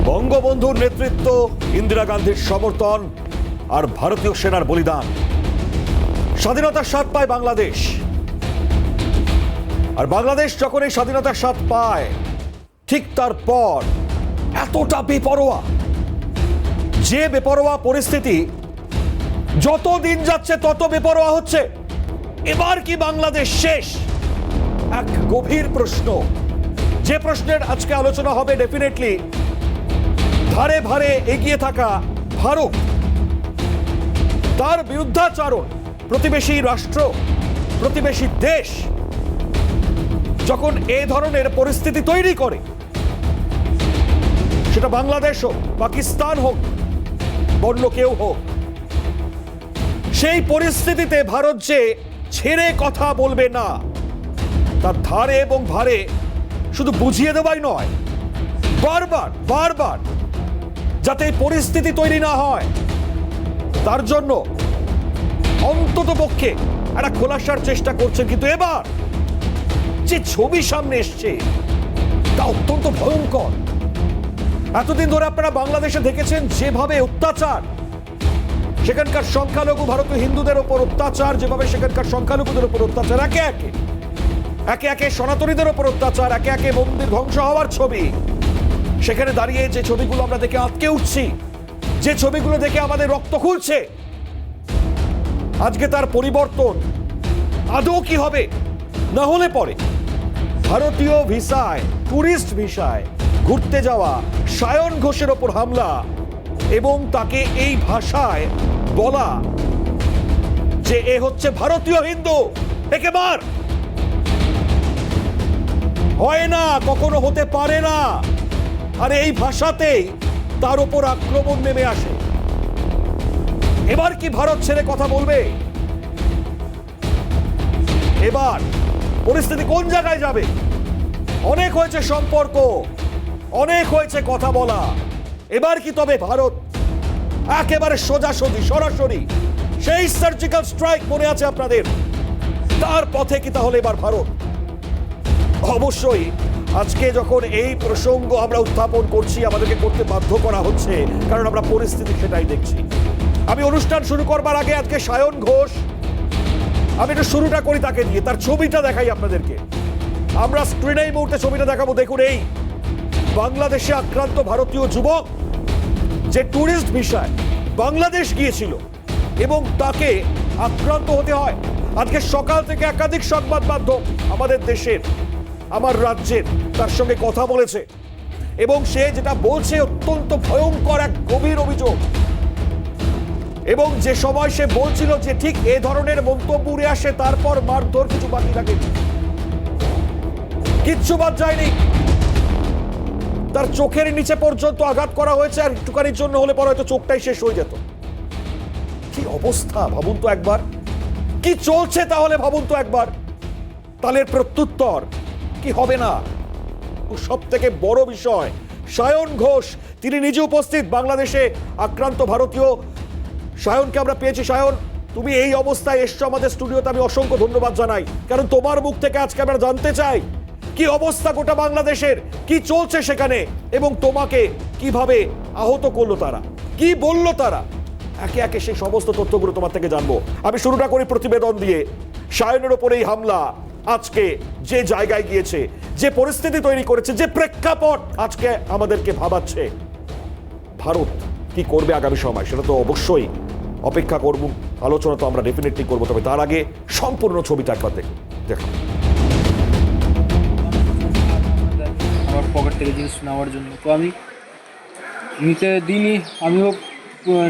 বঙ্গবন্ধুর নেতৃত্ব, ইন্দিরা গান্ধীর সমর্থন আর ভারতীয় সেনার বলিদান, স্বাধীনতার স্বাদ পায় বাংলাদেশ। আর বাংলাদেশ যখন এই স্বাধীনতার স্বাদ পায়, ঠিক তারপর এতটা বেপরোয়া, যে বেপরোয়া পরিস্থিতি যত দিন যাচ্ছে তত বেপরোয়া হচ্ছে। এবার কি বাংলাদেশ শেষ? এক গভীর প্রশ্ন, যে প্রশ্নের আজকে আলোচনা হবে। ডেফিনেটলি ধারে ভারে এগিয়ে থাকা ভারত, তার বিরুদ্ধাচরণ প্রতিবেশী রাষ্ট্র, প্রতিবেশী দেশ যখন এই ধরনের পরিস্থিতি তৈরি করে, সেটা বাংলাদেশ হোক, পাকিস্তান হোক, অন্য কেউ হোক, সেই পরিস্থিতিতে ভারত যে ছেড়ে কথা বলবে না, তার ধারে এবং ভারে শুধু বুঝিয়ে দেওয়াই নয়, বারবার বারবার যাতে এই পরিস্থিতি তৈরি না হয়, তার জন্য অন্তত পক্ষে একটা খোলাসার চেষ্টা করছেন। কিন্তু এবার যে ছবি সামনে এসছে তা অত্যন্ত ভয়ঙ্কর। এতদিন ধরে আপনারা বাংলাদেশে দেখেছেন যেভাবে অত্যাচার, সেখানকার সংখ্যালঘু ভারতীয় হিন্দুদের উপর অত্যাচার, যেভাবে সেখানকার সংখ্যালঘুদের উপর অত্যাচার, একে একে সনাতনীদের উপর অত্যাচার, একে একে মন্দির ধ্বংস হওয়ার ছবি, সেখানে দাঁড়িয়ে যে ছবিগুলো আমরা দেখে আটকে উঠছি, যে ছবিগুলো দেখে আমাদের রক্ত খুলছে, আজকে তার পরিবর্তন আদৌ কি হবে? না হলে পরে ভারতীয় ভিসায়, টুরিস্ট ভিসায় ঘুরতে যাওয়া সায়ন ঘোষের ওপর হামলা এবং তাকে এই ভাষায় বলা যে এ হচ্ছে ভারতীয় হিন্দু, একে মার। হয় না, কখনো হতে পারে না। আর এই ভাষাতেই তার উপর আক্রমণ নেমে আসে। এবার কি ভারত ছেড়ে কথা বলবে? এবার পরিস্থিতি কোন জায়গায় যাবে? অনেক হয়েছে সম্পর্ক, অনেক হয়েছে কথা বলা। এবার কি তবে ভারত একেবারে সোজাসুজি সরাসরি সেই সার্জিক্যাল স্ট্রাইক মনে আছে আপনাদের, তার পথে কি তাহলে এবার ভারত? অবশ্যই আজকে যখন এই প্রসঙ্গ আমরা উত্থাপন করছি, আমাদেরকে করতে বাধ্য করা হচ্ছে, কারণ আমরা পরিস্থিতি সেটাই দেখছি। আমি অনুষ্ঠান শুরু করবার আগে আজকে সায়ন ঘোষ, আমি একটু শুরুটা করি তাকে দিয়ে, তার ছবিটা দেখাই আপনাদেরকে। আমরা স্ক্রিনে এই মুহূর্তে ছবিটা দেখাবো। দেখুন, এই বাংলাদেশে আক্রান্ত ভারতীয় যুবক যে টুরিস্ট ভিসায় বাংলাদেশ গিয়েছিল এবং তাকে আক্রান্ত হতে হয়। আজকে সকাল থেকে একাধিক সংবাদ মাধ্যম আমাদের দেশের, আমার রাজ্যের, তার সঙ্গে কথা বলেছে এবং সে যেটা বলছে অত্যন্ত ভয়ঙ্কর এক গভীর অভিযোগ। এবং যে সময় সে বলছিল যে ঠিক এ ধরনের মন্তব্য উড়ে আসে, তারপর মারধর কিছু বাকি থাকে, কিচ্ছু বাদ যায়নি। তার চোখের নিচে পর্যন্ত আঘাত করা হয়েছে, আর একটুখানির জন্য হলে পরে হয়তো চোখটাই শেষ হয়ে যেত। কি অবস্থা ভাবুন তো একবার, কি চলছে তাহলে ভাবুন তো একবার। তাহলে প্রত্যুত্তর কি হবে না? সব থেকে বড় বিষয়, সায়ন ঘোষ তিনি নিজে উপস্থিত বাংলাদেশে আক্রান্ত ভারতীয়। সায়নকে আমরা পেয়েছি। সায়ন, তুমি এই অবস্থায় এসছো আমাদের স্টুডিওতে, আমি অসংখ্য ধন্যবাদ জানাই, কারণ তোমার মুখ থেকে আজকে আমরা জানতে চাই কি অবস্থা গোটা বাংলাদেশের, কি চলছে সেখানে, এবং তোমাকে কিভাবে আহত করলো তারা, কি বললো তারা। একে একে সেই সমস্ত তথ্যগুলো তোমার থেকে জানবো। আমি শুরুটা করি প্রতিবেদন দিয়ে। সায়নের ওপর এই হামলা আজকে যে জায়গায় গিয়েছে, যে পরিস্থিতি তৈরি করেছে, যে প্রেক্ষাপট আজকে আমাদেরকে ভাবাচ্ছে, ভারত কি করবে আগামী সময়, সেটা তো অবশ্যই অপেক্ষা করব। আলোচনা তো আমরা ডেফিনেটলি করবো, তবে তার আগে সম্পূর্ণ ছবিটা একবার দেখো। আমার পকেট থেকে জিনিস নেওয়ার জন্য তো আমি নিতে দিইনি, আমিও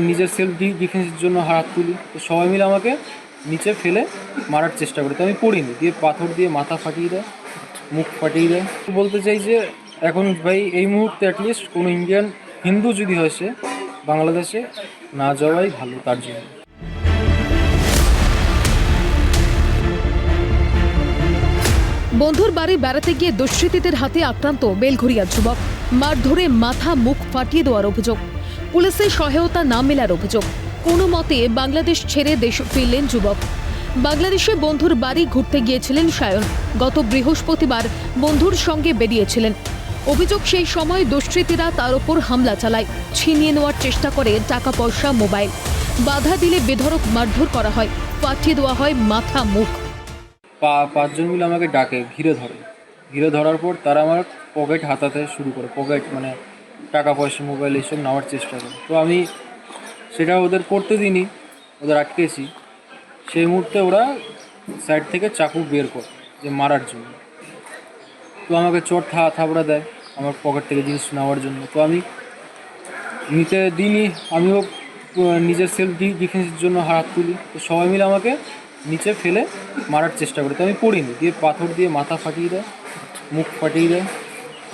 নিজের সেলফ ডিফেন্সের জন্য হাত তুলি। তো সবাই মিলে আমাকে নিচে ফেলে মারার চেষ্টা করে, তো আমি পড়িনি, দিয়ে পাথর দিয়ে মাথা ফাটিয়ে দেয়, মুখ ফাটিয়ে দেয়। বলতে চাই যে এখন ভাই এই মুহূর্তে অ্যাটলিস্ট কোনো ইন্ডিয়ান হিন্দু যদি হয়, সে বাংলাদেশে না যাওয়াই ভালো তার জন্য। বন্ধুর বাড়ি বেড়াতে গিয়ে দুষ্কৃতীদের হাতে আক্রান্ত বেলঘরিয়া যুবক, মারধরে মাথা মুখ ফাটিয়ে দেওয়ার অভিযোগ, পুলিশের সহায়তা না মেলার অভিযোগ। কোনো মতে বাংলাদেশ ছেড়ে দেশ ফিরলেন যুবক। বাংলাদেশে বন্ধুর বাড়ি ঘুরতে গিয়েছিলেন সায়ন। গত বৃহস্পতিবার বন্ধুর সঙ্গে বেরিয়েছিলেন। অভিযোগ সেই সময় দুষ্কৃতীরা তার উপর হামলা চালায়, ছিনিয়ে নেওয়ার চেষ্টা করে টাকা পয়সা, মোবাইল। বাধা দিলে বেধড়ক মারধর করা হয়, পাঠিয়ে দেওয়া হয় মাথা মুখ। পাঁচজন মিলে আমাকে ডাকে, ঘিরে ধরার পর তারা আমার পকেট হাতাতে শুরু করে, পকেট মানে টাকা পয়সা, মোবাইল এইসব নেওয়ার চেষ্টা করে। তো আমি সেটা ওদের করতে দিইনি, ওদের আটকেছি। সেই মুহূর্তে ওরা সাইড থেকে চাকু বের করে যে মারার জন্য। তো আমাকে চোট থাবড়া দেয় আমার পকেট থেকে জিনিস নেওয়ার জন্য। তো আমি নিতে দিইনি, আমিও নিজের সেলফ ডিফেন্সের জন্য হাত তুলি। তো সবাই মিলে আমাকে নিচে ফেলে মারার চেষ্টা করে। তো আমি পড়িনি, দিয়ে পাথর দিয়ে মাথা ফাটিয়ে দেয়, মুখ ফাটিয়ে দেয়।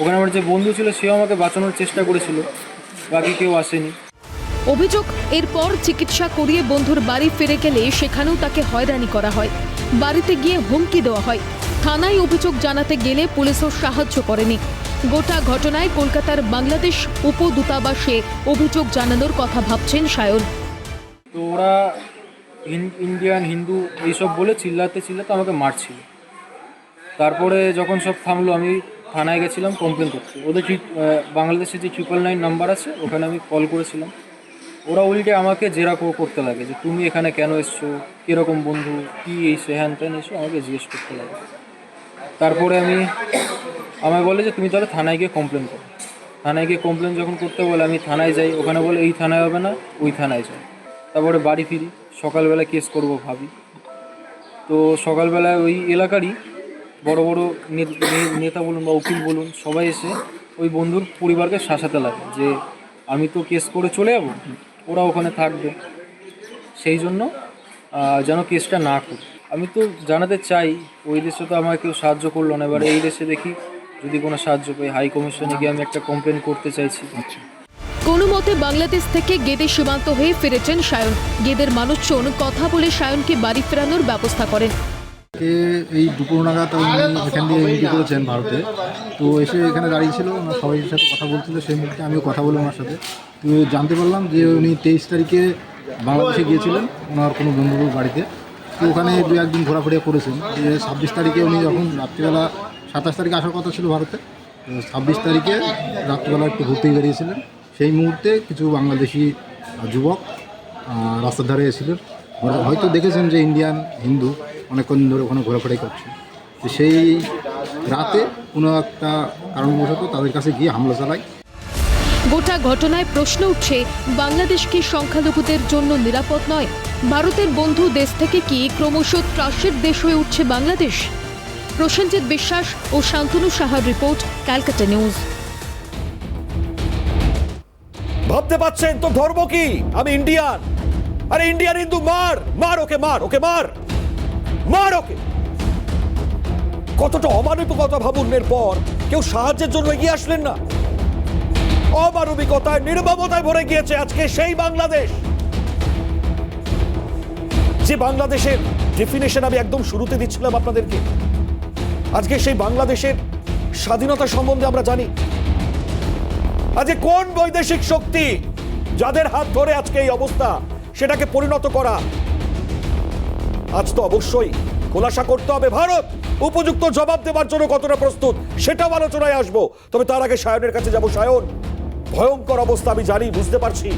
ওখানে আমার যে বন্ধু ছিল সেও আমাকে বাঁচানোর চেষ্টা করেছিল, বাকি কেউ আসেনি। অভিযোগ, এরপর চিকিৎসা করিয়ে বন্ধুর বাড়ি ফিরে গেলে সেখানেও তাকে হয়রানি করা হয়, বাড়িতে গিয়ে হুমকি দেওয়া হয়। থানায় অভিযোগ জানাতে গেলে পুলিশও সাহায্য করেনি। গোটা ঘটনায় কলকাতার বাংলাদেশ উপদূতাবাসে অভিযোগ জানানোর কথা ভাবছেন সায়ন। তো ওরা ইন্ডিয়ান, হিন্দু এইসব বলে চিল্লাতে আমাকে মারছিল। তারপরে যখন সব থামলো আমি থানায় গেছিলাম কমপ্লেন করতে। ওদের বাংলাদেশে যে 999 নাম্বার আছে ওখানে আমি কল করেছিলাম। ওরা উল্টে আমাকে জেরা করতে লাগে যে তুমি এখানে কেন এসছো, কীরকম বন্ধু, কী এইসে হ্যান ত্যান এসো আমাকে জিজ্ঞেস করতে লাগে। তারপরে আমায় বলে যে তুমি তাহলে থানায় গিয়ে কমপ্লেন করো। থানায় গিয়ে কমপ্লেন যখন করতে বলে আমি থানায় যাই, ওখানে বলে এই থানায় হবে না, ওই থানায় যাই। তারপরে বাড়ি ফিরি, সকালবেলা কেস করব ভাবি। তো সকালবেলায় ওই এলাকারই বড় বড় নেতা বলুন বা উকিল বলুন সবাই এসে ওই বন্ধুর পরিবারকে শাসাতে লাগে যে আমি তো কেস করে চলে যাব, ওরা ওখানে থাকবে, সেই জন্য যেন কেসটা না করি। আমি তো জানাতে চাই, ওই দেশে তো আমাকে কেউ সাহায্য করলো না, এবার এই দেশে দেখি যদি কোনো সাহায্য পাই। হাই কমিশনে গিয়ে আমি একটা কমপ্লেন করতে চাইছি। কোনো মতে বাংলাদেশ থেকে গেদে সীমান্ত হয়ে ফিরেছেন সায়ন। গেদের মানুষজন কথা বলে সায়নকে বাড়ি ফেরানোর ব্যবস্থা করেন। এই দুপুর নাগাদ উনি এখান দিয়ে এন্ট্রি করেছেন ভারতে। তো এসে এখানে দাঁড়িয়েছিল, ওনার সবাই সাথে কথা বলছিল। সেই মুহূর্তে আমিও কথা বলে ওনার সাথে তো জানতে পারলাম যে উনি 23 তারিখে বাংলাদেশে গিয়েছিলেন ওনার কোনো বন্ধুর বাড়িতে। তো ওখানে 2-1 দিন ঘোরাফেরা করেছেন। যে 26 তারিখে উনি যখন রাত্রিবেলা, 27 তারিখে আসার কথা ছিল ভারতে, তো 26 তারিখে রাত্রিবেলা একটু ঘুরতেই বেরিয়েছিলেন। সেই মুহূর্তে কিছু বাংলাদেশি যুবক রাস্তার ধারে এসেছিলেন। হয়তো দেখেছেন যে ইন্ডিয়ান, হিন্দু অনেকক্ষণ ধরে ওখানে ঘোরাফেরাই করছে। তো সেই রাতে কোনো একটা কারণবশত তাদের কাছে গিয়ে হামলা চালায়। গোটা ঘটনায় প্রশ্ন উঠছে, বাংলাদেশ কি সংখ্যালঘুদের জন্য নিরাপদ নয়? ভারতের বন্ধু দেশ থেকে কি ক্রমশ ত্রাসের দেশ হয়ে উঠছে বাংলাদেশ? প্রসেনজিৎ বিশ্বাস ও শান্তনু সাহার রিপোর্ট, ক্যালকাটা নিউজ। ভাবতে পাচ্ছেন তো ধর্ম কি? আমি ইন্ডিয়ান। আরে ইন্ডিয়ান হিন্দু, মার ওকে, মার ওকে। কতটা অমানবিকতা ভাবুন। এরপর কেউ সাহায্যের জন্য এগিয়ে আসলেন না। অমানবিকতায়, নির্মমতায় ভরে গিয়েছে আজকে সেই বাংলাদেশ, যে বাংলাদেশের ডেফিনেশন আমি একদম শুরুতে দিচ্ছিলাম আপনাদেরকে। আজকে সেই বাংলাদেশের স্বাধীনতা সম্বন্ধে আমরা জানি। আজকে কোন বৈদেশিক শক্তি যাদের হাত ধরে আজকে এই অবস্থা, সেটাকে পরিণত করা, আজ তো অবশ্যই খোলাসা করতে হবে। ভারত উপযুক্ত জবাব দেওয়ার জন্য কতটা প্রস্তুত সেটাও আলোচনায় আসবো। তবে তার আগে সায়নের কাছে যাব। সায়ন, ভয়ঙ্কর অবস্থা আমি জানি, বুঝতে পারছি।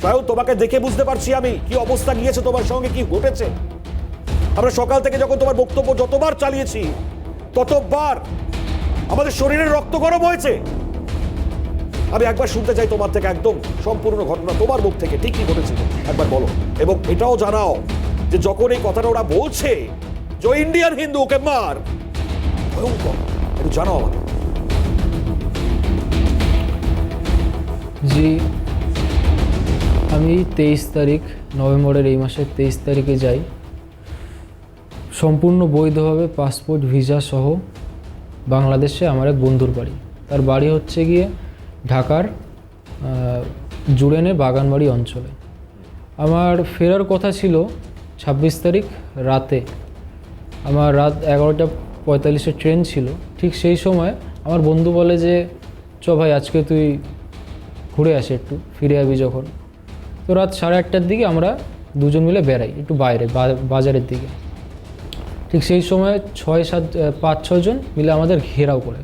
সায়ন, তোমাকে দেখে বুঝতে পারছি আমি কি অবস্থা গিয়েছে, তোমার সঙ্গে কি ঘটেছে। আমরা সকাল থেকে যখন তোমার বক্তব্য যতবার চালিয়েছি ততবার আমাদের শরীরের রক্ত গরম হয়েছে। আমি একবার শুনতে চাই তোমার থেকে একদম সম্পূর্ণ ঘটনা, তোমার মুখ থেকে ঠিক কি ঘটেছিল একবার বলো। এবং এটাও জানাও যে যখন এই কথাটা ওরা বলছে যে ইন্ডিয়ান হিন্দু ওকে মার, ভয়ঙ্কর, একটু জানাও আমাকে। জি, আমি 23 তারিখ নভেম্বরের, এই মাসের 23 তারিখে যাই সম্পূর্ণ বৈধভাবে পাসপোর্ট ভিসা সহ বাংলাদেশে আমার এক বন্ধুর বাড়ি। তার বাড়ি হচ্ছে গিয়ে ঢাকার জুড়েনের বাগানবাড়ি অঞ্চলে। আমার ফেরার কথা ছিল 26 তারিখ রাতে। আমার রাত 11:45 ট্রেন ছিল। ঠিক সেই সময় আমার বন্ধু বলে যে চ ভাই আজকে তুই ঘুরে আসে, একটু ফিরে যাবি যখন। তো রাত 8:30টার দিকে আমরা দুজন মিলে বেরাই একটু বাইরে বাজারের দিকে। ঠিক সেই সময় 5-6 জন মিলে আমাদের ঘেরাও করে।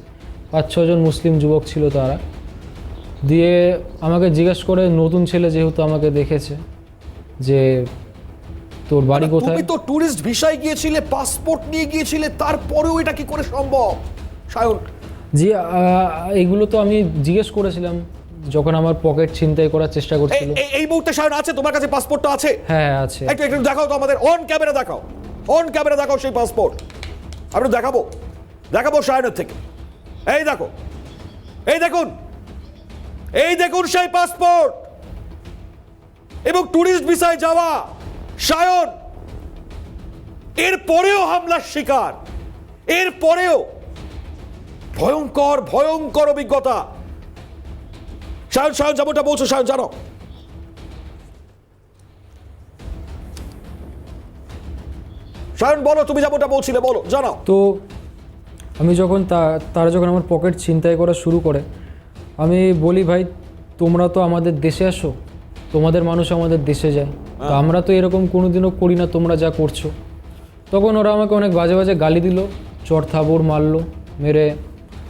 5-6 জন মুসলিম যুবক ছিল তারা। দিয়ে আমাকে জিজ্ঞেস করে, নতুন ছেলে যেহেতু আমাকে দেখেছে, যে তোর বাড়ি কোথায়। তুমি তো ট্যুরিস্ট ভিসায় গিয়েছিলে, পাসপোর্ট নিয়ে গিয়েছিলে, তারপরেও এটা কি করে সম্ভব সায়ন? জি, এইগুলো তো আমি জিজ্ঞেস করেছিলাম যখন আমার পকেট ছিনতাই করার চেষ্টা করছিল। এই মুহূর্তে সায়ন আছে তোমার কাছে পাসপোর্টটা আছে? হ্যাঁ আছে। একটু একটু দেখাও তো আমাদের, অন ক্যামেরা দেখাও, অন ক্যামেরা দেখাও সেই পাসপোর্ট। আমরা দেখাবো দেখাবো সায়নের থেকে। এই দেখো, এই দেখুন, এই দেখুন সেই পাসপোর্ট এবং ট্যুরিস্ট ভিসায় যাওয়া সায়ন। এর পরেও হামলার শিকার, এর পরেও ভয়ঙ্কর ভয়ঙ্কর অভিজ্ঞতা। সায়ন, সায়ন যেমনটা বলছো সায়ন, জানো সায়ন, বলো তুমি যেমনটা বলছিলে, বলো, জানাও। তো আমি যখন তারা যখন আমার পকেট ছিনতাই করা শুরু করে, আমি বলি, ভাই তোমরা তো আমাদের দেশে আসো, তোমাদের মানুষ আমাদের দেশে যায়, তো আমরা তো এরকম কোনোদিনও করি না তোমরা যা করছো। তখন ওরা আমাকে অনেক বাজে বাজে গালি দিল, চর থাবড় মারলো, মেরে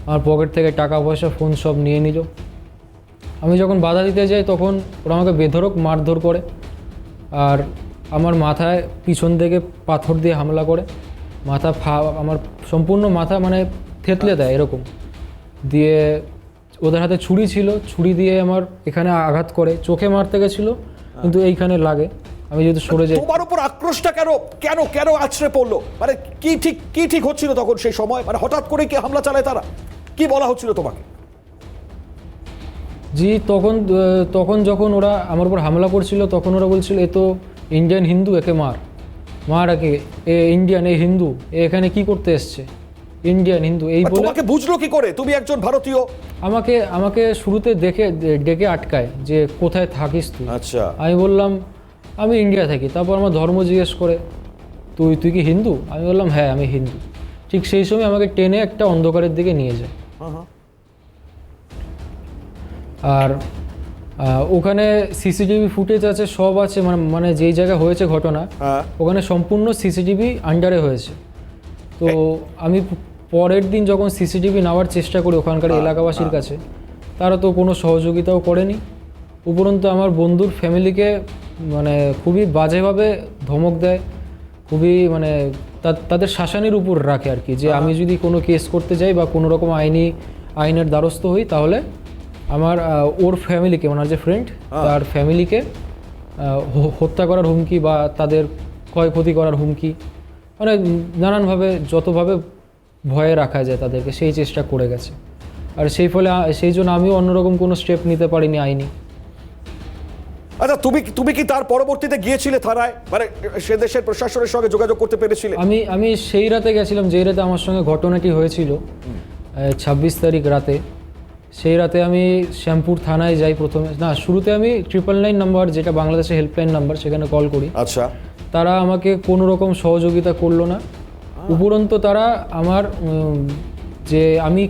আমার পকেট থেকে টাকা পয়সা ফোন সব নিয়ে নিল। আমি যখন বাধা দিতে যাই তখন ওরা আমাকে বেধড়ক মারধর করে, আর আমার মাথায় পিছন থেকে পাথর দিয়ে হামলা করে, আমার সম্পূর্ণ মাথা মানে থেতলে দেয় এরকম। দিয়ে ওদের হাতে ছুরি ছিল, ছুরি দিয়ে আমার এখানে আঘাত করে, চোখে মারতে গেছিলো কিন্তু এইখানে লাগে। আমি যেহেতু সরে যাই। তোমার উপর আক্রোশটা কেন কেন কেন আছড়ে পড়লো? মানে কি ঠিক হচ্ছিল তখন সেই সময়? মানে হঠাৎ করে কি হামলা চালায় তারা? কি বলা হচ্ছিল তোমাকে? জি, তখন যখন ওরা আমার উপর হামলা করছিল তখন ওরা বলছিল, এ তো ইন্ডিয়ান হিন্দু, একে মার একে, এ ইন্ডিয়ান, এ হিন্দু, এ এখানে কি করতে এসছে, ইন্ডিয়ান হিন্দু এই বলে। তোমাকে বুঝলো কি করে তুমি একজন ভারতীয়? আমাকে শুরুতে ডেকে আটকায় যে কোথায় থাকিস তুই। আচ্ছা, আমি বললাম আমি ইন্ডিয়া থাকি। তারপর আমার ধর্ম জিজ্ঞেস করে, তুই কি হিন্দু? আমি বললাম হ্যাঁ আমি হিন্দু। ঠিক সেই সময় আমাকে টেনে একটা অন্ধকারের দিকে নিয়ে যায়। আর ওখানে সিসিটিভি ফুটেজ আছে, সব আছে, মানে যেই জায়গায় হয়েছে ঘটনা ওখানে সম্পূর্ণ সিসিটিভি আন্ডারে হয়েছে। তো আমি পরের দিন যখন সিসিটিভি নেওয়ার চেষ্টা করি ওখানকার এলাকাবাসীর কাছে, তারা তো কোনো সহযোগিতাও করেনি। উপরন্তু আমার বন্ধুর ফ্যামিলিকে মানে খুবই বাজেভাবে ধমক দেয়, খুবই মানে তাদের শাসানির উপর রাখে আর কি, যে আমি যদি কোনো কেস করতে যাই বা কোনো রকম আইনের দ্বারস্থ হই তাহলে আমার ওর ফ্যামিলিকে, ওনার যে ফ্রেন্ড তার ফ্যামিলিকে হত্যা করার হুমকি বা তাদের ক্ষয়ক্ষতি করার হুমকি, মানে নানানভাবে যতভাবে ভয়ে রাখা যায় তাদেরকে সেই চেষ্টা করে গেছে। আর সেই জন্য আমিও অন্যরকম কোনো স্টেপ নিতে পারিনি আইনি। আচ্ছা, তুমি কি তার পরবর্তীতে গিয়েছিলে থানায়, মানে সে দেশের প্রশাসনের সঙ্গে যোগাযোগ করতে পেরেছিলে? আমি সেই রাতে গেছিলাম যেই রাতে আমার সঙ্গে ঘটনাটি হয়েছিল, 26 তারিখ রাতে। সেই রাতে আমি শ্যামপুর থানায় যাই প্রথমে। না, শুরুতে আমি 999 নাম্বার, যেটা বাংলাদেশের হেল্পলাইন নাম্বার, সেখানে কল করি। আচ্ছা, তারা আমাকে কোনো রকম সহযোগিতা করলো না। উপরন্তু তারা আমার যে আমি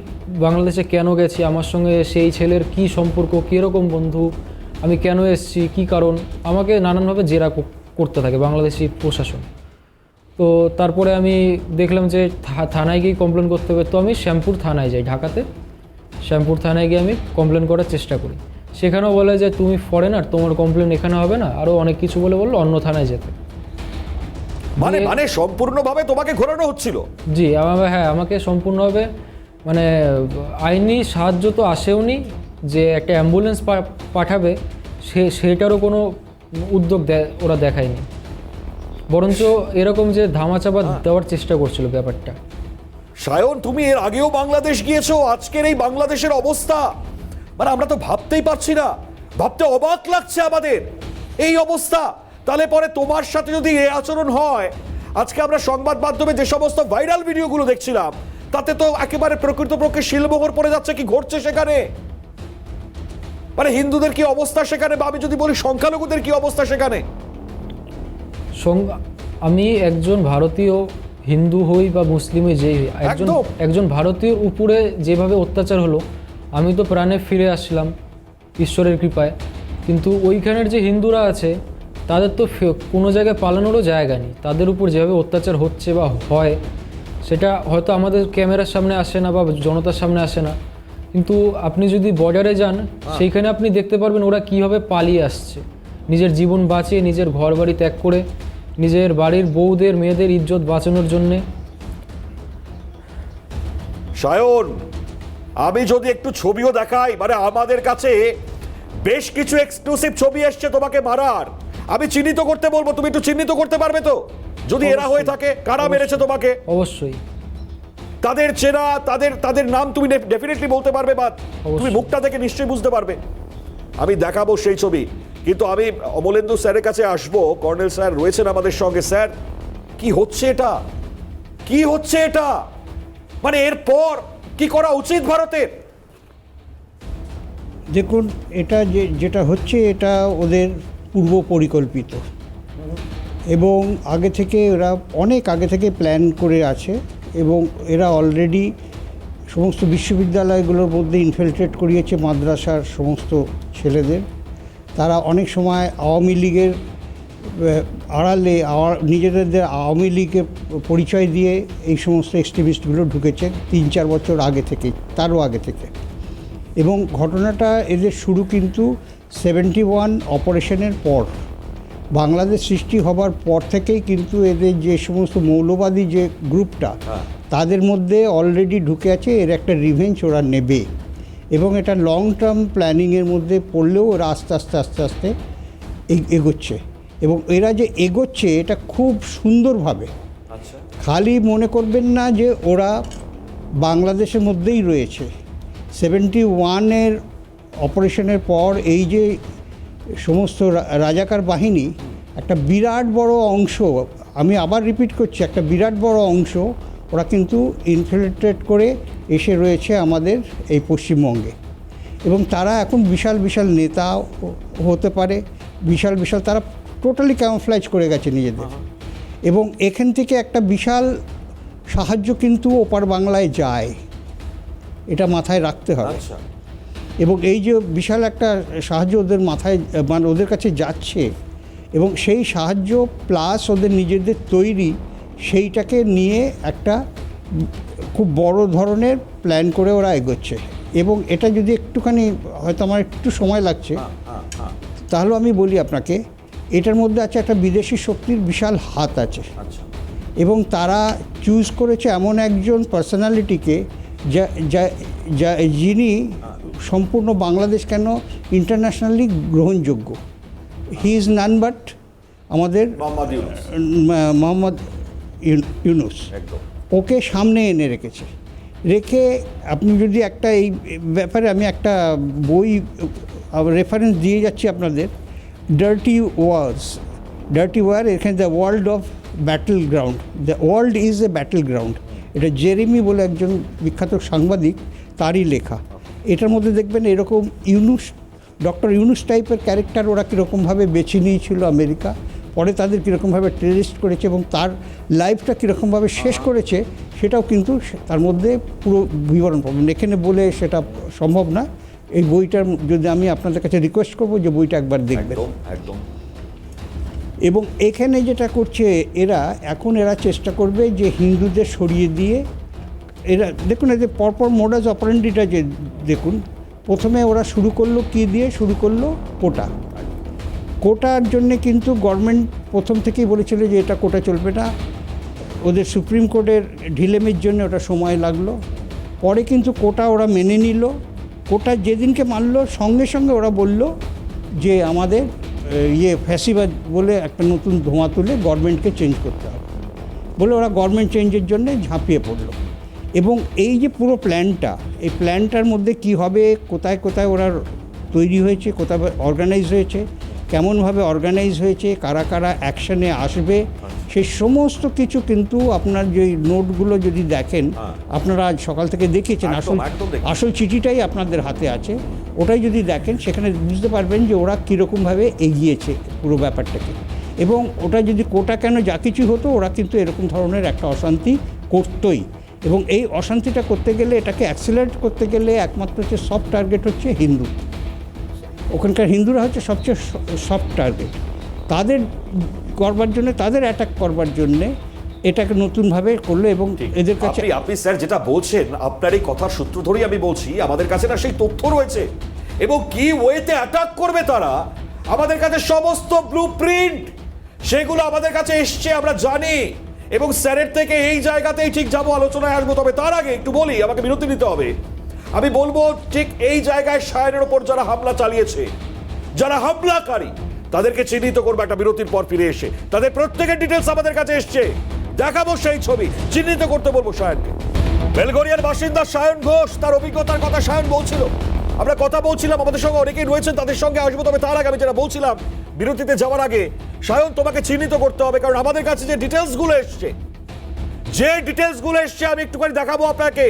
বাংলাদেশে কেন গেছি, আমার সঙ্গে সেই ছেলের কি সম্পর্ক, কীরকম বন্ধু, আমি কেন এসেছি, কি কারণ, আমাকে নানানভাবে জেরা করতে থাকে বাংলাদেশি প্রশাসন। তো তারপরে আমি দেখলাম যে থানায় গিয়ে কমপ্লেন করতে হবে। তো আমি শ্যামপুর থানায় যাই, ঢাকাতে শ্যামপুর থানায় গিয়ে আমি কমপ্লেন করার চেষ্টা করি। সেখানেও বলে যে তুমি ফরেনার, তোমার কমপ্লেন এখানে হবে না, আরও অনেক কিছু বললো অন্য থানায় যেতে। মানে সম্পূর্ণভাবে তোমাকে ঘোরানো হচ্ছিল? জি, হ্যাঁ, আমাকে সম্পূর্ণভাবে মানে আইনি সাহায্য তো আসেওনি, যে একটা অ্যাম্বুলেন্স পাঠাবে সেটারও কোনো উদ্যোগ ওরা দেখায়নি, বরঞ্চ এরকম যে ধামাচাপা দেওয়ার চেষ্টা করছিল ব্যাপারটা। সায়ন, তুমি এর আগেও বাংলাদেশ গিয়েছো, আজকের এই বাংলাদেশের অবস্থা মানে আমরা তো ভাবতেই পারছি না, ভাবতে অবাক লাগছে আমাদের এই অবস্থা। তাহলে পরে তোমার সাথে যদি এই আচরণ হয়, আজকে আমরা সংবাদ মাধ্যমে যে সমস্ত ভাইরাল ভিডিওগুলো দেখছিলাম তাতে তো একেবারে প্রকৃতপক্ষে শিলমোহর পড়ে যাচ্ছে কি ঘটছে সেখানে। মানে হিন্দুদের কি অবস্থা সেখানে, বা আমি যদি বলি সংখ্যালঘুদের কি অবস্থা সেখানে। আমি একজন ভারতীয়, হিন্দু হই বা মুসলিম হই, যেই একজন ভারতীয়র উপরে যেভাবে অত্যাচার হলো, আমি তো প্রাণে ফিরে আসলাম ঈশ্বরের কৃপায়। কিন্তু ওইখানের যে হিন্দুরা আছে তাদের তো কোনো জায়গায় পালানোরও জায়গা নেই। তাদের উপর যেভাবে অত্যাচার হচ্ছে বা হয়, সেটা হয়তো আমাদের ক্যামেরার সামনে আসে না বা জনতার সামনে আসে না, কিন্তু আপনি যদি বর্ডারে যান সেইখানে আপনি দেখতে পারবেন ওরা কীভাবে পালিয়ে আসছে, নিজের জীবন বাঁচিয়ে, নিজের ঘর বাড়ি ত্যাগ করে, নিজের বাড়ির বউদের মেয়েদের ইজ্জত বাঁচানোর জন্যে। সায়ন, আমি যদি একটু ছবিও দেখাই, মানে আমাদের কাছে বেশ কিছু এক্সক্লুসিভ ছবি এসছে তোমাকে মারার, আমি চিহ্নিত করতে বলবো, তুমি একটু চিহ্নিত করতে পারবে তো, যদি এরা হয়ে থাকে কারা মেরেছে তোমাকে? অবশ্যই। তাদের চেনা, তাদের নাম তুমি ডেফিনেটলি বলতে পারবে, বা তুমি মুখটা দেখে নিশ্চয়ই বুঝতে পারবে। আমি দেখাবো সেই ছবি, কিন্তু আমি অমলেন্দু স্যারের কাছে আসবো। কর্নেল স্যার রয়েছেন আমাদের সঙ্গে। স্যার, কি হচ্ছে এটা? কি হচ্ছে এটা? মানে এরপর কি করা উচিত ভারতের? দেখুন, এটা যেটা হচ্ছে এটা ওদের পূর্ব পরিকল্পিত এবং আগে থেকে ওরা অনেক আগে থেকে প্ল্যান করে আছে এবং এরা অলরেডি সমস্ত বিশ্ববিদ্যালয়গুলোর মধ্যে ইনফিলট্রেট করিয়েছে মাদ্রাসার সমস্ত ছেলেদের। তারা অনেক সময় আওয়ামী লীগের আড়ালে নিজেদের আওয়ামী লীগকে পরিচয় দিয়ে এই সমস্ত এক্সট্রিমিস্টগুলো ঢুকেছে 3-4 বছর আগে থেকে, তারও আগে থেকে। এবং ঘটনাটা এদের শুরু কিন্তু 71 অপারেশনের পর, বাংলাদেশ সৃষ্টি হবার পর থেকেই কিন্তু এদের যে সমস্ত মৌলবাদী যে গ্রুপটা তাদের মধ্যে অলরেডি ঢুকে আছে, এর একটা রিভেঞ্জ ওরা নেবে এবং এটা লং টার্ম প্ল্যানিংয়ের মধ্যে পড়লেও ওরা আস্তে আস্তে এগোচ্ছে এবং এরা যে এগোচ্ছে এটা খুব সুন্দরভাবে। খালি মনে করবেন না যে ওরা বাংলাদেশের মধ্যেই রয়েছে। 71-এর অপারেশনের পর এই যে সমস্ত রাজাকার বাহিনী একটা বিরাট বড় অংশ, আমি আবার রিপিট করছি, একটা বিরাট বড় অংশ ওরা কিন্তু ইনফিলট্রেট করে এসে রয়েছে আমাদের এই পশ্চিমবঙ্গে এবং তারা এখন বিশাল বিশাল নেতা হতে পারে, বিশাল বিশাল, তারা টোটালি ক্যামোফ্লেজ করে গেছে নিজেদের এবং এখান থেকে একটা বিশাল সাহায্য কিন্তু ওপার বাংলায় যায়, এটা মাথায় রাখতে হবে। এবং এই যে বিশাল একটা সাহায্য ওদের মাথায়, মানে ওদের কাছে যাচ্ছে এবং সেই সাহায্য প্লাস ওদের নিজেদের তৈরি, সেইটাকে নিয়ে একটা খুব বড় ধরনের প্ল্যান করে ওরা এগোচ্ছে। এবং এটা যদি একটুখানি, হয়তো আমার একটু সময় লাগছে, তাহলে আমি বলি আপনাকে, এটার মধ্যে আছে একটা বিদেশি শক্তির বিশাল হাত আছে এবং তারা চুজ করেছে এমন একজন পার্সোনালিটিকে যিনি সম্পূর্ণ বাংলাদেশ কেন ইন্টারন্যাশনালি গ্রহণযোগ্য। হি ইজ নান বাট আমাদের মোহাম্মদ ইউনুস। ওকে সামনে এনে রেখে আপনি যদি একটা, এই ব্যাপারে আমি একটা বই রেফারেন্স দিয়ে যাচ্ছি আপনাদের, ডার্টি ওয়ার, এখানে the world of battle ground, the world is a battle ground, এটা জেরেমি বলে একজন বিখ্যাত সাংবাদিক, তারই লেখা। এটার মধ্যে দেখবেন এরকম ডক্টর ইউনুস টাইপের ক্যারেক্টার ওরা কীরকমভাবে বেছে নিয়েছিল আমেরিকা, পরে তাদের কীরকমভাবে টেররিস্ট করেছে এবং তার লাইফটা কীরকমভাবে শেষ করেছে, সেটাও কিন্তু তার মধ্যে পুরো বিবরণ পাবেন। এখানে বলে সেটা সম্ভব না। এই বইটার যদি আমি আপনাদের কাছে রিকোয়েস্ট করবো যে বইটা একবার দেখবেন। একদম। এবং এখানে যেটা করছে এরা চেষ্টা করবে যে হিন্দুদের সরিয়ে দিয়ে, এরা দেখুন এদের পরপর মোডাস অপারেন্ডিটা যে দেখুন, প্রথমে ওরা শুরু করলো কি দিয়ে শুরু করলো, কোটার জন্যে কিন্তু গভর্নমেন্ট প্রথম থেকেই বলেছিল যে এটা কোটা চলবে না, ওদের সুপ্রিম কোর্টের ঢিলেমির জন্য ওটা সময় লাগলো, পরে কিন্তু কোটা ওরা মেনে নিল। কোটা যেদিনকে মানলো সঙ্গে সঙ্গে ওরা বলল যে আমাদের ফ্যাসিবাদ বলে একটা নতুন ধোঁয়া তুলে গভর্নমেন্টকে চেঞ্জ করতে হবে বলে ওরা গভর্নমেন্ট চেঞ্জের জন্য ঝাঁপিয়ে পড়লো। এবং এই যে পুরো প্ল্যানটা, এই প্ল্যানটার মধ্যে কি হবে, কোথায় কোথায় ওরা তৈরি হয়েছে, কোথায় অর্গানাইজ হয়েছে, কেমনভাবে অর্গানাইজ হয়েছে, কারা কারা অ্যাকশানে আসবে, সেই সমস্ত কিছু কিন্তু আপনার যে নোটগুলো যদি দেখেন, আপনারা আজ সকাল থেকে দেখিয়েছেন, আসল চিঠিটাই আপনাদের হাতে আছে, ওটাই যদি দেখেন সেখানে বুঝতে পারবেন যে ওরা কীরকমভাবে এগিয়েছে পুরো ব্যাপারটাকে। এবং ওটা যদি কোটা কেন যা কিছু হতো, ওরা কিন্তু এরকম ধরনের একটা অশান্তি করতোই। এবং এই অশান্তিটা করতে গেলে, এটাকে অ্যাক্সিলারেট করতে গেলে একমাত্র হচ্ছে সফট টার্গেট হচ্ছে হিন্দু। ওখানকার হিন্দুরা হচ্ছে সবচেয়ে সফট টার্গেট। তাদের করবার জন্যে, তাদের অ্যাটাক করবার জন্যে এটাকে নতুনভাবে করলো এবং এদের কাছে আপনি স্যার যেটা বলছেন, আপনার এই কথার সূত্র ধরেই আমি বলছি, আমাদের কাছে না সেই তথ্য রয়েছে এবং কি ওয়েতে অ্যাটাক করবে তারা, আমাদের কাছে সমস্ত ব্লুপ্রিন্ট সেগুলো আমাদের কাছে এসছে, আমরা জানি। এবং স্যারের থেকে এই জায়গাতেই ঠিক যাবো, আলোচনায় আসবো। তবে তার আগে একটু বলি, আমাকে বিরতি নিতে হবে। আমি বলবো ঠিক এই জায়গায় সায়নের ওপর যারা হামলা চালিয়েছে, যারা হামলাকারী, তাদেরকে চিহ্নিত করবো একটা বিরতির পর ফিরে এসে। তাদের প্রত্যেকের ডিটেলস আমাদের কাছে এসছে, দেখাবো সেই ছবি, চিহ্নিত করতে বলবো সায়নকে। বেলঘরিয়ার বাসিন্দা সায়ন ঘোষ, তার অভিজ্ঞতার কথা সায়ন বলছিল। আমরা কথা বলছিলাম, আমাদের সঙ্গে অনেকেই রয়েছেন, তাদের সঙ্গে আসবো। তবে তার আগে আমি যেটা বলছিলাম, বিরতিতে যাওয়ার আগে, সায়ন তোমাকে চিহ্নিত করতে হবে, কারণ আমাদের কাছে যে ডিটেলসগুলো এসছে, আমি একটুখানি দেখাবো আপনাকে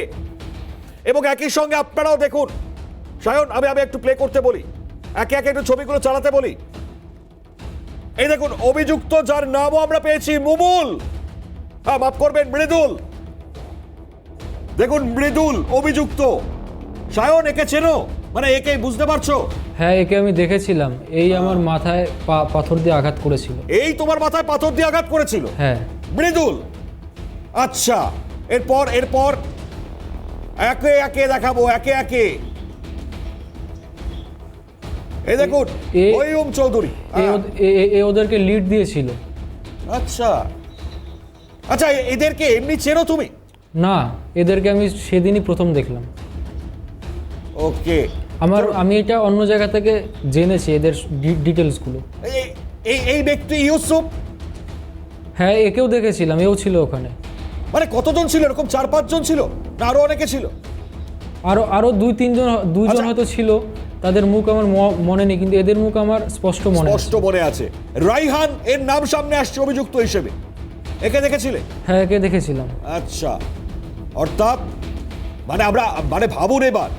এবং একই সঙ্গে আপনারাও দেখুন। সায়ন, আমি একটু প্লে করতে বলি, একে একে একটু ছবিগুলো চালাতে বলি। এই দেখুন, অভিযুক্ত যার নামও আমরা পেয়েছি মুমুল, হ্যাঁ মাফ করবেন, মৃদুল। দেখুন, মৃদুল অভিযুক্ত। সায়ন, একে চেনো? মানে একে বুঝতে পারছো? হ্যাঁ, একে আমি দেখেছিলাম। এই আমার মাথায় পাথর দিয়ে আঘাত করেছিল। এই তোমার মাথায় পাথর দিয়ে আঘাত করেছিল? হ্যাঁ। মৃদুল, আচ্ছা। এরপর একে একে দেখাবো, একে একে। এই দেখুন, ওইম চৌধুরী, ওদেরকে লিড দিয়েছিল। আচ্ছা আচ্ছা, এদেরকে এমনি চেনো তুমি? না, এদেরকে আমি সেদিনই প্রথম দেখলাম। ওকে। আমি এটা অন্য জায়গা থেকে জেনেছি, এদের ডিটেলসগুলো। এই ব্যক্তি ইউসুফ? হ্যাঁ, একেও দেখেছিলাম, এও ছিল ওখানে। মানে কতজন ছিল? এরকম 4-5 জন ছিল না আরো অনেকে ছিল? আরো দুইজন হয়তো ছিল, তাদের মুখ আমার মনে নেই, কিন্তু এদের মুখ আমার স্পষ্ট মনে আছে। রাইহান এর নাম সামনে আসছে অভিযুক্ত হিসেবে, একে দেখেছিলে? হ্যাঁ, একে দেখেছিলাম। আচ্ছা, অর্থাৎ মানে ভাবুন এবার,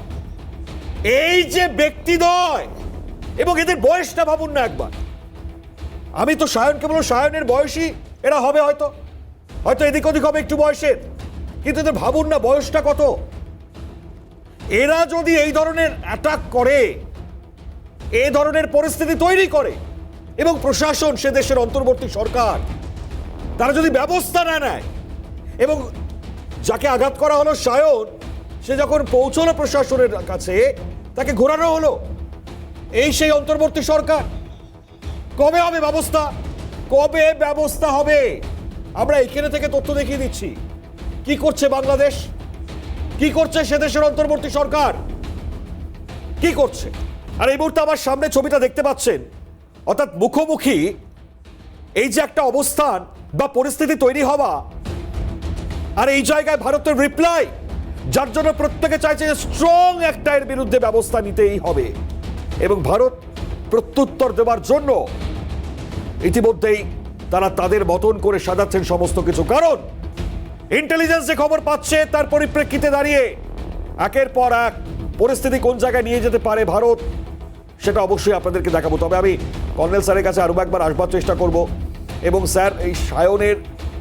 এই যে ব্যক্তিদ্বয় এবং এদের বয়সটা ভাবুন না একবার। আমি তো সায়নকে বলবো, সায়নের বয়সী এরা হবে, হয়তো এদিক ওদিক হবে একটু বয়সের, কিন্তু এদের ভাবুন না বয়সটা কত। এরা যদি এই ধরনের অ্যাটাক করে, এই ধরনের পরিস্থিতি তৈরি করে, এবং প্রশাসন, সে দেশের অন্তর্বর্তী সরকার, তারা যদি ব্যবস্থা না নেয়, এবং যাকে আঘাত করা হলো সায়ন, সে যখন পৌঁছলো প্রশাসনের কাছে, তাকে ঘোরানো হলো। এই সেই অন্তর্বর্তী সরকার। কবে হবে ব্যবস্থা? কবে ব্যবস্থা হবে? আমরা এখানে থেকে তথ্য দেখিয়ে দিচ্ছি। কি করছে বাংলাদেশ? কি করছে সে দেশের অন্তর্বর্তী সরকার? কি করছে? আর এই মুহূর্তে আমার সামনে ছবিটা দেখতে পাচ্ছেন, অর্থাৎ মুখোমুখি এই যে একটা অবস্থান বা পরিস্থিতি তৈরি হওয়া, আর এই জায়গায় ভারতের রিপ্লাই, যার জন্য প্রত্যেকে চাইছে যে স্ট্রং একটা এর বিরুদ্ধে ব্যবস্থা নিতেই হবে, এবং ভারত প্রত্যুত্তর দেওয়ার জন্য ইতিমধ্যেই তারা তাদের মতন করে সাজাচ্ছেন সমস্ত কিছু। কারণ ইন্টেলিজেন্স যে খবর পাচ্ছে, তার পরিপ্রেক্ষিতে দাঁড়িয়ে একের পর এক পরিস্থিতি কোন জায়গায় নিয়ে যেতে পারে ভারত, সেটা অবশ্যই আপনাদেরকে দেখাবো। তবে আমি কর্নেল স্যারের কাছে আরো একবার আসবার চেষ্টা করব। এবং স্যার, এই সায়নের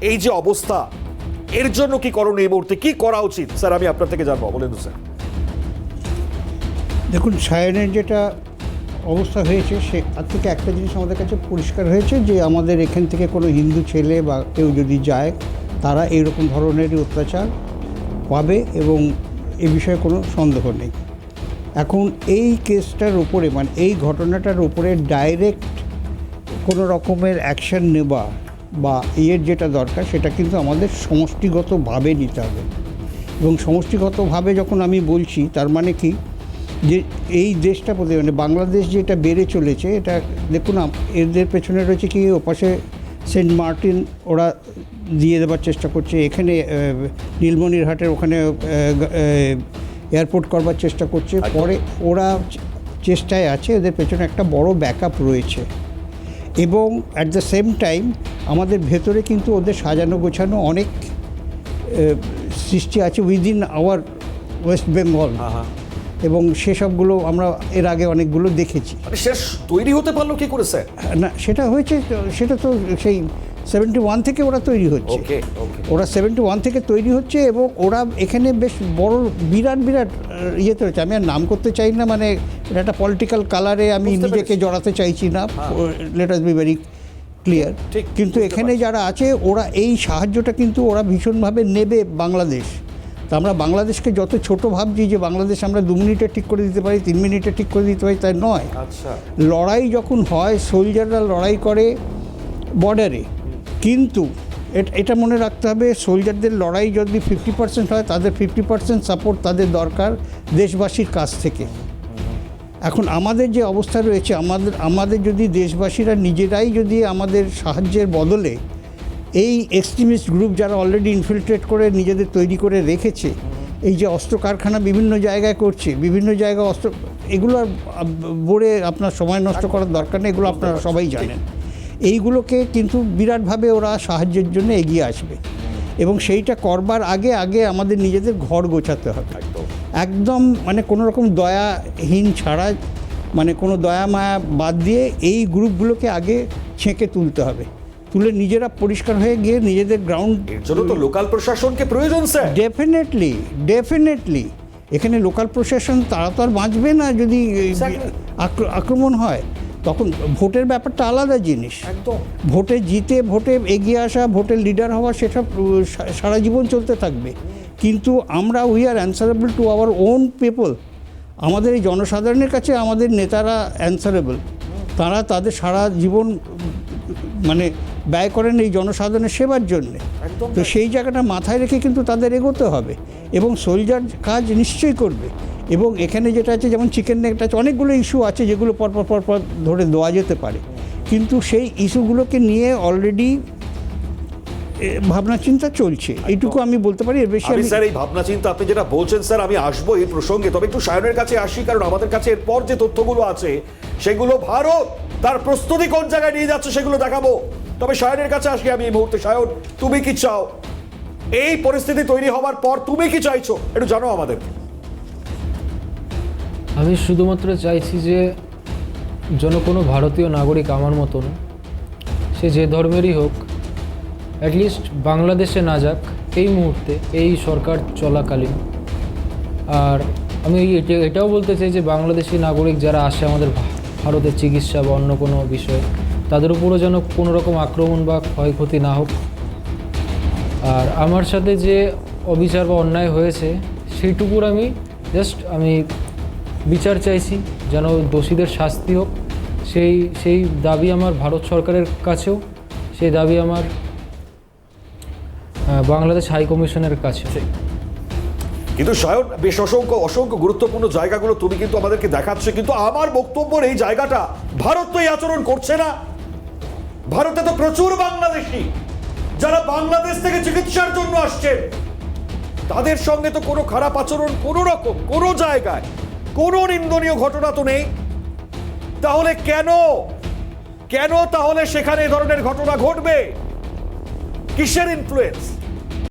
এই যে অবস্থা, এর জন্য কি করণীয়, এই মুহূর্তে কি করা উচিত স্যার, আমি আপনার থেকে জানবো, বলেন তো স্যার। দেখুন, সায়নের যেটা অবস্থা হয়েছে, সে তার থেকে একটা জিনিস আমাদের কাছে পরিষ্কার হয়েছে, যে আমাদের এখান থেকে কোনো হিন্দু ছেলে বা কেউ যদি যায়, তারা এইরকম ধরনেরই অত্যাচার পাবে, এবং এ বিষয়ে কোনো সন্দেহ নেই। এখন এই কেসটার উপরে, মানে এই ঘটনাটার উপরে ডাইরেক্ট কোনো রকমের অ্যাকশন নেওয়া বা এর যেটা দরকার, সেটা কিন্তু আমাদের সমষ্টিগতভাবে নিতে হবে। এবং সমষ্টিগতভাবে যখন আমি বলছি, তার মানে কি, যে এই দেশটা প্রতি, মানে বাংলাদেশ যেটা বেড়ে চলেছে, এটা দেখুন, এদের পেছনে রয়েছে কি, ওপাশে সেন্ট মার্টিন ওরা দিয়ে দেওয়ার চেষ্টা করছে, এখানে নীলমণিরহাটের ওখানে এয়ারপোর্ট করবার চেষ্টা করছে, পরে ওরা চেষ্টায় আছে, এদের পেছনে একটা বড় ব্যাকআপ রয়েছে। এবং অ্যাট দ্য সেম টাইম আমাদের ভেতরে কিন্তু ওদের সাজানো গোছানো অনেক সৃষ্টি আছে উইদিন আওয়ার ওয়েস্ট বেঙ্গল, এবং সেসবগুলো আমরা এর আগে অনেকগুলো দেখেছি। শেষ তৈরি হতে পারলো কি করে স্যার? না, সেটা হয়েছে, সেটা তো সেই 71 থেকে ওরা তৈরি হচ্ছে। ওরা 71 থেকে তৈরি হচ্ছে, এবং ওরা এখানে বেশ বড় বিরাট ইয়েতে হচ্ছে। আমি আর নাম করতে চাই না, মানে এটা একটা পলিটিক্যাল কালারে আমি নিজেকে জড়াতে চাইছি না, let us be very clear. ঠিক, কিন্তু বুঝতে এখানে পারছি। যারা আছে ওরা এই সাহায্যটা কিন্তু ওরা ভীষণভাবে নেবে বাংলাদেশ। তা আমরা বাংলাদেশকে যত ছোট ভাবছি যে বাংলাদেশ আমরা 2 মিনিটে ঠিক করে দিতে পারি, 3 মিনিটে ঠিক করে দিতে পারি, তাই নয়। আচ্ছা, লড়াই যখন হয় সোলজাররা লড়াই করে বর্ডারে, কিন্তু এটা মনে রাখতে হবে সোলজারদের লড়াই যদি 50% হয় তাদের 50% সাপোর্ট তাদের দরকার দেশবাসীর কাছ থেকে। এখন আমাদের যে অবস্থা রয়েছে, আমাদের যদি দেশবাসীরা নিজেরাই যদি আমাদের সাহায্যের বদলে এই এক্সট্রিমিস্ট গ্রুপ যারা অলরেডি ইনফিলট্রেট করে নিজেদের তৈরি করে রেখেছে, এই যে অস্ত্র কারখানা বিভিন্ন জায়গায় করছে, বিভিন্ন জায়গায় অস্ত্র, এগুলো আর বলে আপনার সময় নষ্ট করার দরকার নেই, এগুলো আপনারা সবাই জানেন। এইগুলোকে কিন্তু বিরাটভাবে ওরা সাহায্যের জন্য এগিয়ে আসবে, এবং সেইটা করবার আগে আগে আমাদের নিজেদের ঘর গোছাতে হবে একদম, মানে কোনো রকম দয়াহীন ছাড়া, মানে কোনো দয়া মায়া বাদ দিয়ে এই গ্রুপগুলোকে আগে ছেঁকে তুলতে হবে, তুলে নিজেরা পরিষ্কার হয়ে গিয়ে নিজেদের গ্রাউন্ড। এর জন্য তো লোকাল প্রশাসনকে প্রয়োজন স্যার। ডেফিনেটলি এখানে লোকাল প্রশাসন তারা তো আর বাঁচবে না যদি Exactly. আক্রমণ হয়। তখন ভোটের ব্যাপারটা আলাদা জিনিস, একদম। ভোটে জিতে ভোটে এগিয়ে আসা, ভোটের লিডার হওয়া, সেটা সারা জীবন চলতে থাকবে। কিন্তু আমরা we are answerable to our own people. আমাদের এই জনসাধারণের কাছে আমাদের নেতারা অ্যান্সারেবল। তারা তাদের সারা জীবন মানে ব্যয় করেন এই জনসাধারণের সেবার জন্যে। একদম তো সেই জায়গাটা মাথায় রেখে কিন্তু তাদের এগোতে হবে, এবং সোলজার কাজ নিশ্চয়ই করবে। এবং এখানে যেটা আছে, যেমন চিকেন নেকটা আছে, অনেকগুলো ইস্যু আছে যেগুলো পর ধরে দেওয়া যেতে পারে, কিন্তু সেই ইস্যুগুলোকে নিয়ে অলরেডি ভাবনা চিন্তা চলছে, এইটুকু আমি বলতে পারি। এর বেশি আমি আমি স্যার এই ভাবনা চিন্তা আপনি যেটা বলছেন স্যার, আমি আসবো এই প্রসঙ্গে, তবে একটু সায়নের কাছে আসি, কারণ আমাদের কাছে এরপর যে তথ্যগুলো আছে সেগুলো ভারত তার প্রস্তুতি কোন জায়গায় নিয়ে যাচ্ছে সেগুলো দেখাবো। তবে সায়নের কাছে আসি আমি এই মুহূর্তে। সায়ন, তুমি কি চাও? এই পরিস্থিতি তৈরি হওয়ার পর তুমি কি চাইছো একটু জানো আমাদের। আমি শুধুমাত্র চাইছি যে যেন কোনো ভারতীয় নাগরিক আমার মতন, সে যে ধর্মেরই হোক, অ্যাটলিস্ট বাংলাদেশে না যাক এই মুহূর্তে, এই সরকার চলাকালীন। আর আমি এটাও বলতে চাই যে বাংলাদেশি নাগরিক যারা আসে আমাদের ভারতের চিকিৎসা বা অন্য কোনো বিষয়ে, তাদের উপরও যেন কোনো রকম আক্রমণ বা ক্ষয়ক্ষতি না হোক। আর আমার সাথে যে অবিচার বা অন্যায় হয়েছে সেইটুকুর আমি বিচার চাইছি, যেন দোষীদের শাস্তি হোক। সেই দাবি আমার ভারত সরকারের কাছেও, সেই দাবি আমার বাংলাদেশ হাই কমিশনের কাছে। কিন্তু সায়ন, বেশ অসংখ্য গুরুত্বপূর্ণ জায়গাগুলো তুমি কিন্তু আমাদেরকে দেখাচ্ছে, কিন্তু আমার বক্তব্যের এই জায়গাটা, ভারত তো এই আচরণ করছে না। ভারতে তো প্রচুর বাংলাদেশি যারা বাংলাদেশ থেকে চিকিৎসার জন্য আসছেন, তাদের সঙ্গে তো কোনো খারাপ আচরণ কোনো রকম কোনো জায়গায় কোনো নিন্দনীয় ঘটনা তো নেই। তাহলে কেন তাহলে সেখানে এ ধরনের ঘটনা ঘটবে? কিসের ইনফ্লুয়েন্স?